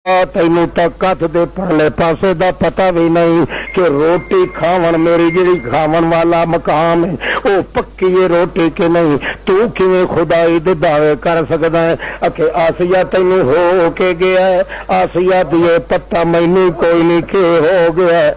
تینوں تو کت دے پرلے پاسے دا پتہ بھی نہیں کہ روٹی کھاون میری جڑی کھاون والا مقام ہے او پکی ہے روٹی کہ نہیں. تو کیویں خدائی دے دعوے کر سکدا ہے کہ آسیہ تینوں ہو کے گیا ہے؟ آسیہ دیے پتہ مینوں کوئی نہیں کہ ہو گیا ہے،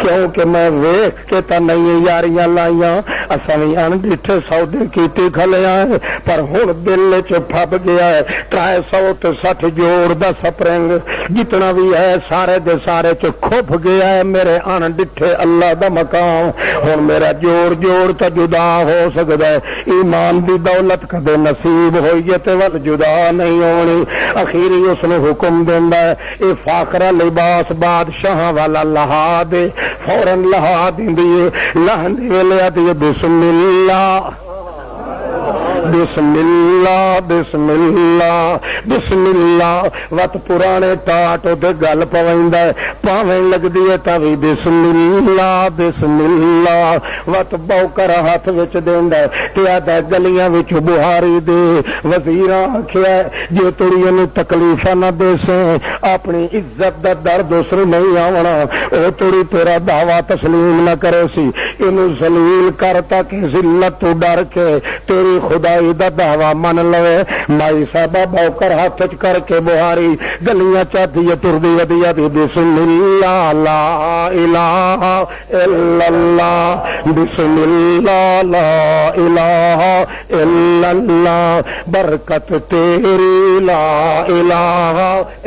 کیونکہ میں ویکھ کے تا نہیں یاریاں لائیاں. اساں وی انڈٹھے سودے کیتے کھلیاں پر ہن دل چ پھب گیا ہے. 360 جوڑ دا سپرنگ جتنا بھی ہے سارے دے سارے چ کھپ گیا ہے میرے انڈٹھے اللہ دا مقام. ہن میرا جوڑ جوڑ تا جدا ہو سکدا ہے، ایمان دی دولت کدے نصیب ہوئی ہے تے ول جدا نہیں ہونی. اخیری اس نے حکم دیندا ہے اے فاخرہ لباس بادشاہ والا لہا دے، فوراً لہا دیندی لہندے ویلے آتی بسم اللہ بسم اللہ بسم اللہ بسم اللہ. وت پرانے ٹاٹ دے گل پویندا ہے پاویں لگدی ہے تاوی بسم اللہ بسم اللہ. وت بوکر ہاتھ وچ دیندا ہے تے آدا گلیاں وچ بہاری دے. وزیراں آکھیا جے تڑی نوں تکلیفاں نہ دیسیں اپنی عزت دا درد دوسرے نہیں آونا، او تڑی تیرا دعویٰ تسلیم نہ کرے سی. اینوں ذلیل کر تاکہ ذلت تو ڈر کے تیری خدائی دا دعویٰ من لوے. مائی صاحبہ بوکر ہاتھ کر کے بہاری گلیاں چاہتی ہے تردی ودیا دی بسم اللہ لا الہ الا اللہ بسم اللہ لا الہ الا اللہ. برکت تیری لا الہ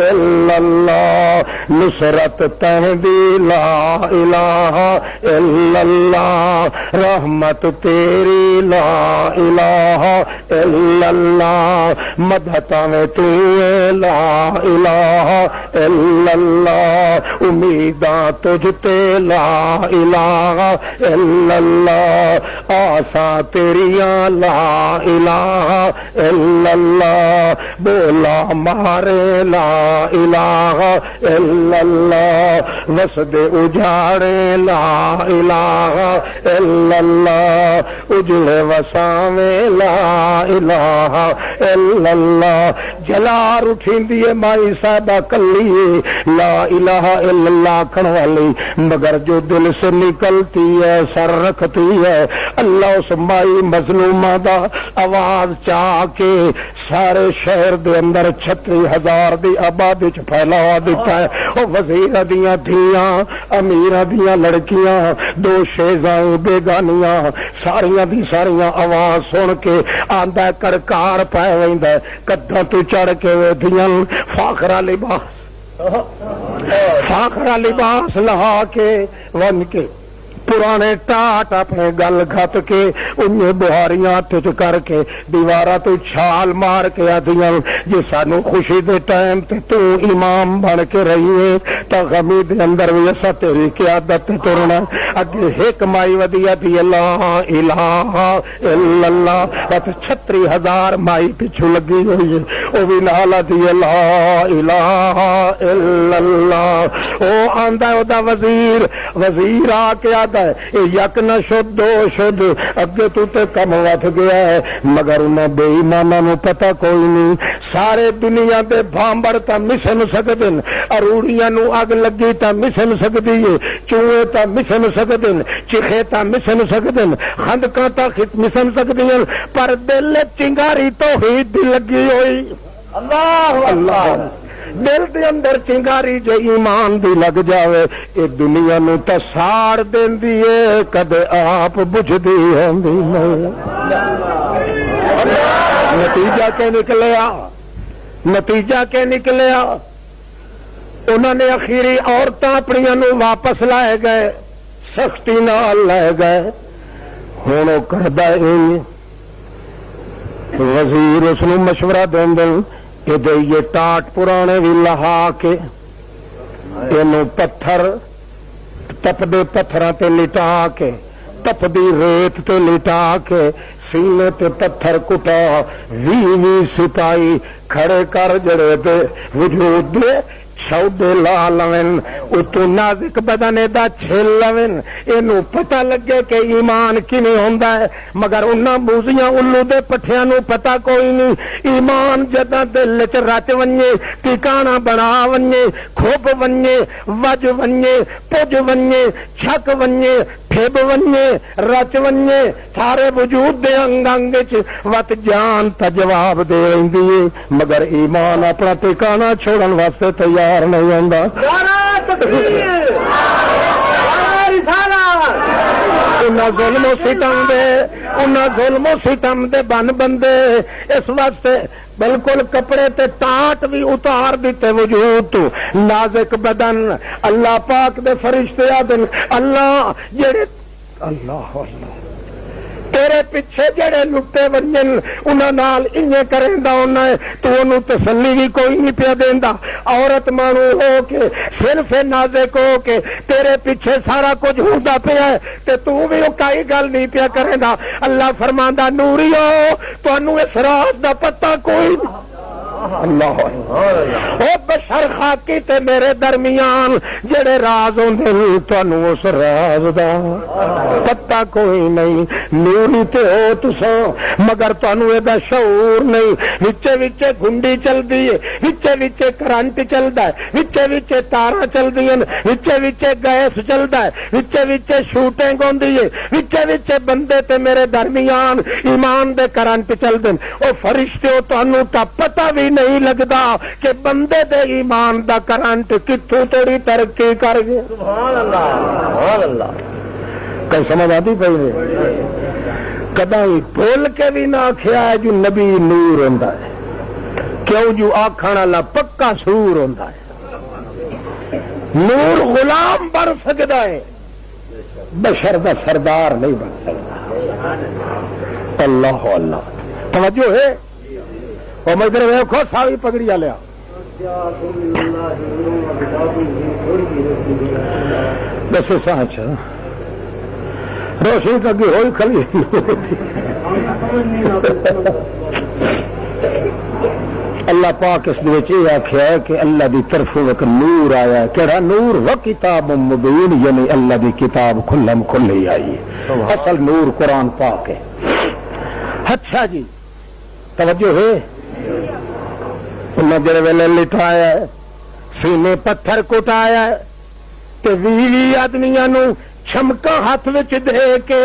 الا اللہ، نصرت تہدی لا الہ الا اللہ، رحمت تیری لا الہ الا اللہ، مدحتاں میں تو لا الہ الا اللہ، امیداں تجھ تے لا الہ الا اللہ، آساں تیریاں لا الہ الا اللہ، بولا مارے لا الہ الا اللہ، وسد اجاڑے لا الہ الا اللہ، اجڑے وساویں لا الہ الا اللہ. جلار اٹھیندی ہے مائی صاحبہ کلی لا الہ الا اللہ کھن والی، مگر جو دل سے نکلتی ہے سر رکھتی ہے اللہ اس مائی مظلومہ دا آواز چاہ کے سارے شہر دے اندر 36,000 دی آبادی چ پھیلا دیتا ہے. او وزیر دیاں دھیاں امیر دیاں لڑکیاں دو شیزاں بیگانیاں ساریاں دی ساریاں آواز سن کے آندا کڑکار پائے ویندا کداں تو چڑھ کے ویدیاں فاخرہ لباس لہا کے ون کے پرانے ٹاٹ اپنے گل گھت کے انہیں بہاریاں تج کر کے دیوارہ تو چھال مار کے آدیاں جی سانو خوشی دے ٹائم تے تو امام بن کے رہیے تا غمی دے اندر بھی ایسا تیری قیادت ترنا اگے ایک مائی ودیا دی لا الہ الا اللہ بات 36,000 مائی پچھو لگی ہوئی ہے او بھی نالا دی لا الہ الا اللہ. او آندہ او دا وزیر آ کے آدھا یک نہ شد دو شد اگے تو تے کم وت گیا ہے مگر انہیں بے ایماناں نوں پتہ کوئی نہیں. سارے دنیا دے بھامبڑ تا مسن سکدے اروڑیاں نوں اگ لگی تا مسن سکدی ہے، چوہے تا مسن سکدے چیخے تا مسن سکدے خندقاں تا مسن سکدیاں پر دل چنگاری توحید دی لگی ہوئی. اللہ اللہ دل دے اندر چنگاری جے ایمان دی لگ جاوے اے دنیا نو تا ساڑ دیندی ہے کدے آپ بجھدی ہوندی نہیں. نتیجہ کے نکلیا انہوں نے اخیری عورتاں اپنیاں نو واپس لائے گئے سختی نال لائے گئے. ہن او کردا اے وزیر اس نو مشورہ دیندے یہ ٹاٹ پرانے بھی لہا کے پتھر تپدے پتھراں تے لٹا کے تپدی ریت تے لٹا کے سینے تے پتھر کٹا 20 سپاہی کھڑے کر جڑے دے وجود دے چھوڑے لا لویں اتو نازک بدن دا چھل لون اینو پتہ لگے کہ ایمان کیویں ہوندا ہے مگر انہاں موزیاں الو دے پٹھیاں نو پتہ کوئی نہیں ایمان جداں دل وچ رچ ونجے ٹھکانہ بنا ونجے کھوب ونجے وج ونجے پج ونجے چھک ونجے پھب ونجے رچ ونجے سارے وجود دے انگ انگ وچ وت جان تا جواب دے رہندی ہے مگر ایمان اپنا ٹھکانہ چھوڑن واسطے تیار نہیں ہوندا انہاں ظلم و ستم دے انہاں ظلم و ستم دے بن بندے اس واسطے بالکل کپڑے تے ٹاٹ بھی اتار دیتے وجود تو نازک بدن اللہ پاک دے فرشتے آدن اللہ جڑے اللہ اللہ تیرے پیچھے جڑے لٹے ونجن انہاں نال انجے کریندا ہونا ہے تو انہوں تسلی بھی کوئی نہیں پیا دیندا عورت مانو ہو کے صرف نازک ہو کے تیرے پیچھے سارا کچھ ہوندا پیا ہے تے تو بھی کوئی گل نہیں پیا کریندا اللہ فرماندا نوریو تانوں اس راز دا پتہ کوئی اللہ او بشر خاکی تے میرے درمیان جڑے راز ہوندے تانوں اس راز دا پتہ کوئی نہیں نوری تے ہو تساں مگر تانوں اے دا شعور نہیں وچے وچے گھنڈی چلدی ہے وچے وچے کرنٹ چلدا ہے وچے وچے تاراں چلدیاں وچے وچے گیس چلدا ہے وچے وچے شوٹنگ ہوندی ہے وچے وچے بندے تے میرے درمیان ایمان دے کرنٹ چلدے او فرشتے تانوں تا پتہ بھی نہیں لگدا کہ بندے دے ایمان دا کرنٹ کتھوں تھوڑی ترقی کر گیا سبحان اللہ کہیں سمجھ آتی پئی کداں بھول کے بھی نہ آکھیا ہے جو نبی نور ہوندا ہے کیوں جو آکھن والا پکا سور ہوندا ہے نور غلام بن سکدا ہے بشر دا سردار نہیں بن سکتا اللہ اللہ توجہ ہے اور میں ادھر ویکھو ساوی پگڑی والیا بس سانچ روشنی تک ہوئی کھلی اللہ پاک اس یہ آخیا ہے کہ اللہ دی طرفوں ایک نور آیا ہے کہڑا نور و کتاب مبین یعنی اللہ دی کتاب کھلم کھلی آئی ہے اصل نور قرآن پاک ہے اچھا جی توجہ ہے انہیں جڑے ویلے لٹایا ہے سینے پتھر کٹایا ہے کہ 20 آدمیاں نو چھمکا ہاتھ وچ دے کے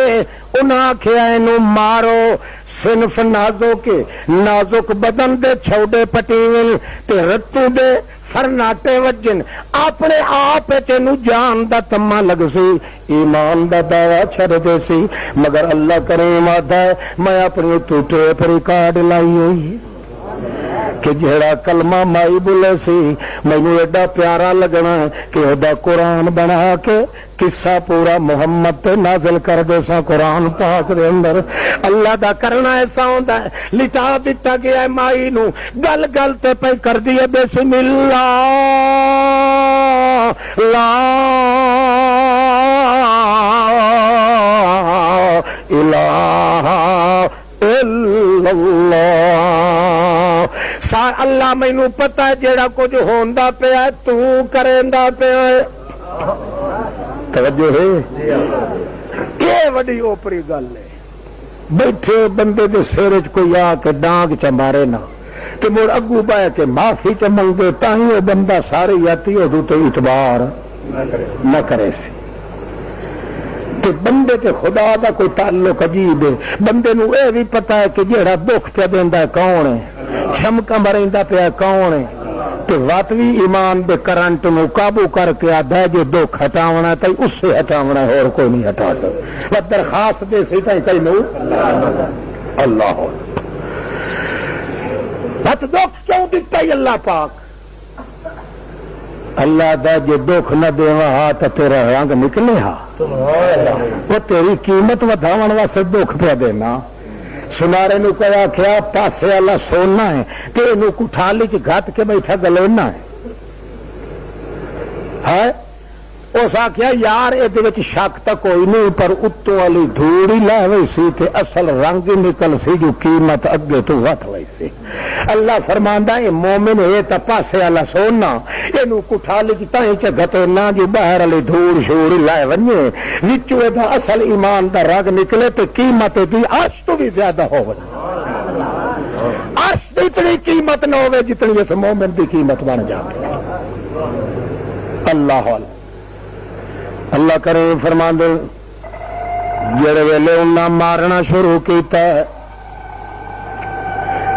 انہاں آکھیا اینو مارو صنف نازک بدن دے چھوڑے پٹیون تے رتو دے فرناٹے وجن اپنے آپ چنو جان دا تما لگ سی ایمان دا دعویٰ چھڑ دے سی مگر اللہ کریم آتا ہے میں اپنی ٹوٹے پر ریکارڈ لائی ہوئی کہ جہڑا کلمہ مائی بولے سی مینوں ایڈا پیارا لگنا کہ ایڈا قرآن بنا کے قصہ پورا محمد تے نازل کر دے سا قرآن پاک دے اندر اللہ دا کرنا ایسا ہوندا ہے لٹا دتا گیا ہے مائی نو گل گل تے پہ کر دیے بسم اللہ لا الہ الا اللہ اللہ مینوں پتا ہے جیڑا کچھ ہوندا پیا تو کریندا پیا ہے توجہ ہے یہ وڈی اوپری گل ہے بیٹھے بندے دے سر چ کوئی آ کے ڈانگ چ مارے نہ کہ مڑ اگو پایا کہ معافی چ منگے تاں ہی وہ بندہ سارے یاتی ادو تو اعتبار نہ کرے سی کہ بندے تے خدا دا کوئی تعلق عجیب ہے بندے نو اے بھی پتا ہے کہ جیڑا دکھ پہ دیندا ہے کون ہے چھمکا مریندا پیا کون ہے تے واتوی ایمان دے کرنٹ نو قابو کر کے آدھا ہے جو دکھ ہٹاونا تے اس سے ہٹاونا ہے اور کوئی نہیں ہٹا سکتا درخواست دے سی تے نو اللہ بت دکھ کیوں دیتا ہے اللہ پاک اللہ دا جے دکھ نہ دیواں ہا تے تیرا رنگ نکلے ہا وہ تیری قیمت ودھاون واسطے دکھ پہ دینا سنارے نو کہا آخیا پاسے والا سونا ہے تے اینو کٹھالی چ گھت کے بیٹھا گلونا ہے اس آخیا یار یہ شک تو کوئی نہیں پر اتوں والی دھوڑ ہی لے ہوئی سی تے اصل رنگ ہی نکل سی جو قیمت اگے تو وٹ ہوئی سی. اللہ فرماندا اے مومن اے تا پاسے والا سونا اینو کٹھا لی تائیں چگتے نہ جو باہر والی دھوڑ شوڑ لے ونجے وچوں دا اصل ایمان دا رنگ نکلے تے قیمت دی عرش تو بھی زیادہ ہوے. عرش دی اتنی قیمت نہ ہوے جتنی اس مومن دی قیمت بن جائے. اللہ کرے فرمان دے جڑے ویلے انہاں مارنا شروع کیتا ہے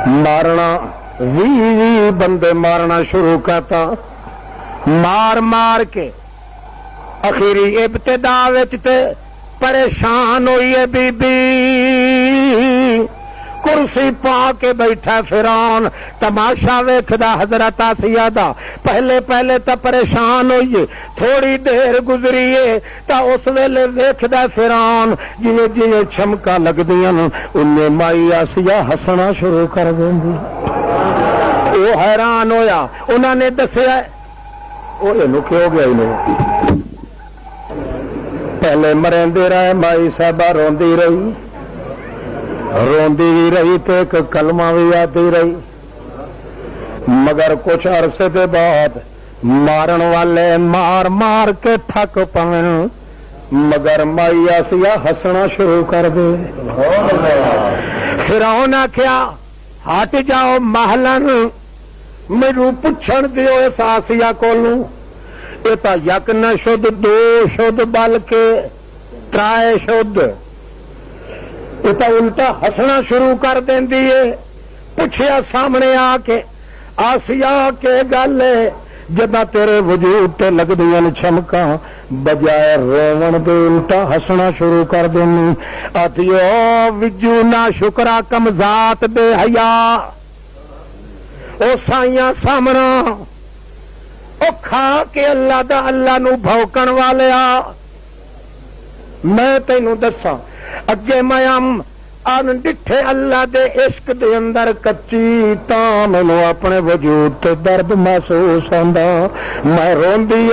مارنا 20 بندے مارنا شروع کرتا مار مار کے اخیری ابتدا وچ تے پریشان ہوئی ہے بی بی کرسی پا کے بیٹھا فرعون تماشا ویکھدا حضرت آسیہ دا پہلے پہلے تا پریشان ہوئیے تھوڑی دیر گزریے تا اس ویلے ویکھدا فرعون جویں جویں چھمکا لگدیاں انہیں مائی آسیہ ہسنا شروع کر دیندی. وہ حیران ہویا انہوں نے دسیا وہ کی ہو گیا انہیں پہلے مرندے رہے مائی صاحبہ روندی رہی بھی رہی تو ایک کلمہ بھی آتی رہی مگر کچھ عرصے کے بعد مارن والے مار مار کے تھک پویں مگر مائی آسیہ ہسنا شروع کر دے. فرعون آخیا ہٹ جاؤ محلن میرے پوچھن دیو اس آسیہ کولوں یہ تو یک نہ شد دو شد بلکہ ترائے شد یہ تو الٹا ہسنا شروع کر دیندی ہے. پوچھیا سامنے آ کے آسیہ کے گل ہے جدہ تیرے وجود تے لگدیاں چھمکاں بجائے رون دے الٹا ہسنا شروع کر دینی. آتیو وجو نہ شکرا کم ذات بے حیا او سائیاں سامنا او کھا کے اللہ دا اللہ نو بھوکن والیا. میں تینوں دساں اگے میں ان ڈٹھے اللہ دے عشق دے اندر کچی تاں مینوں اپنے وجود تے درد محسوس ہوندا میں روندی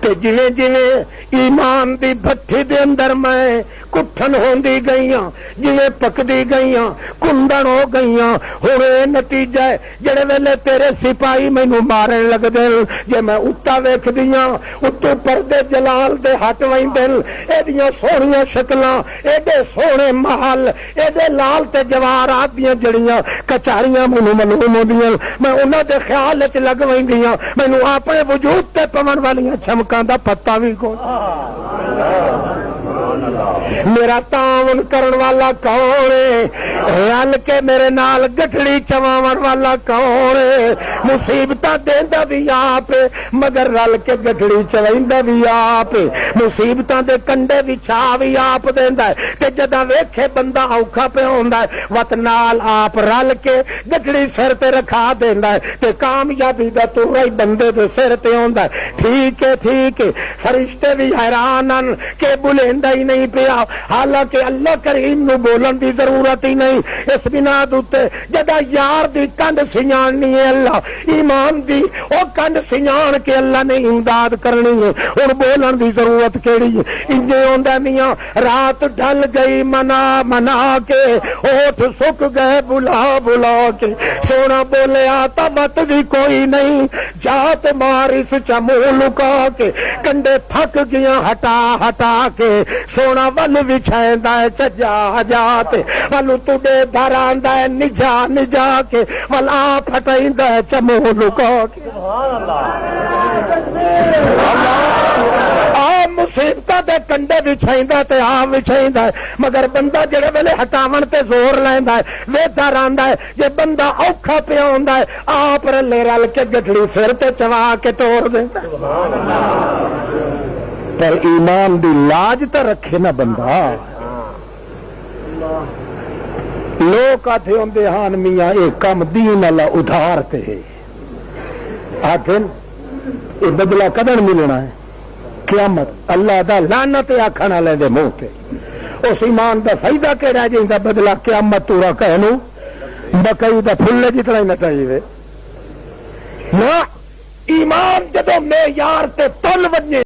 تے جویں جویں ایمان دی بھٹی دے اندر میں کٹھن ہوندی گئیاں جویں پکدی گئیاں کندن ہو گئیاں ہن اے نتیجہ ہے جڑے ویلے تیرے سپاہی مینوں مارن لگدے جے میں اُتا ویکھدیاں اُتوں پردے جلال دے ہٹ ویندے ایڈیاں سونیاں شکلاں ایڈے سونے محل ایڈے لال تے جواہرات دیاں جڑیاں کچاریاں مینوں معلوم ہوندیاں میں انہاں دے خیال وچ لگ ویندیاں مینوں اپنے وجود تے پون والیاں چمکاں دا پتہ بھی کوئی. میرا تعاون کرن والا کون ہے رل کے میرے نال گٹھڑی چواون والا کون ہے مصیبتاں دیندا بھی آپ مگر رل کے گٹھڑی چویندا بھی آپ مصیبتاں دے کنڈے وچھا بھی آپ دیندا ہے تے جداں ویکھے بندہ اوکھا پہ ہوندا ہے وت نال آپ رل کے گٹھڑی سر تے رکھا دیندا ہے تے کامیابی دا تورا ہی بندے دے سر تے ہوندا ہے. ٹھیک ہے فرشتے بھی حیران ہن کہ بلیندا ہی نہیں پیا حالانکہ اللہ کریم نو بولن دی ضرورت ہی نہیں. اس بنا دوتے جدا یار دی کنڈ سنجاننی ہے اللہ ایمان دی او کنڈ سنجان کے اللہ نے امداد کرنی ہے اور بولن دی ضرورت کیڑی ہے. انجے ہوندا میاں رات ڈھل گئی منا منا کے ہوٹھ سک گئے بلا بلا کے سونا بولیا تا مت بھی کوئی نہیں جات مارس چمو لکا کے کنڈے تھک گیا ہٹا ہٹا کے سونا ول وچھائندا ہے چجا جات ولو تڈے در آندا ہے نجا نجا کے ول آپ ہٹائندا ہے چمو لکا کے. مصیبتاں دے کنڈے وچھائندا تے آپ وچھائندا ہے مگر بندہ جڑے ویلے ہٹاون تے زور لیندا ہے ویدا راندا ہے جے بندہ اوکھا پیا ہوندا ہے آپ رلے رل کے گٹھڑی سر تے چوا کے توڑ دیندا پر ایمان دی لاج تے رکھے نا بندہ. لوگ آتے ہوندے ہان میاں اے کم دین اللہ ادھار تے آکھن اے بدلہ کدن ملنا ہے قیامت اللہ دا لعنت آکھن والے دے منہ تے. اس ایمان دا فائدہ کیڑا جیندا بدلہ قیامت تورا کہنو بکئی دا پھل جتنا ہی نہ چاہیے نا. ایمان جدوں معیار تے تل وجے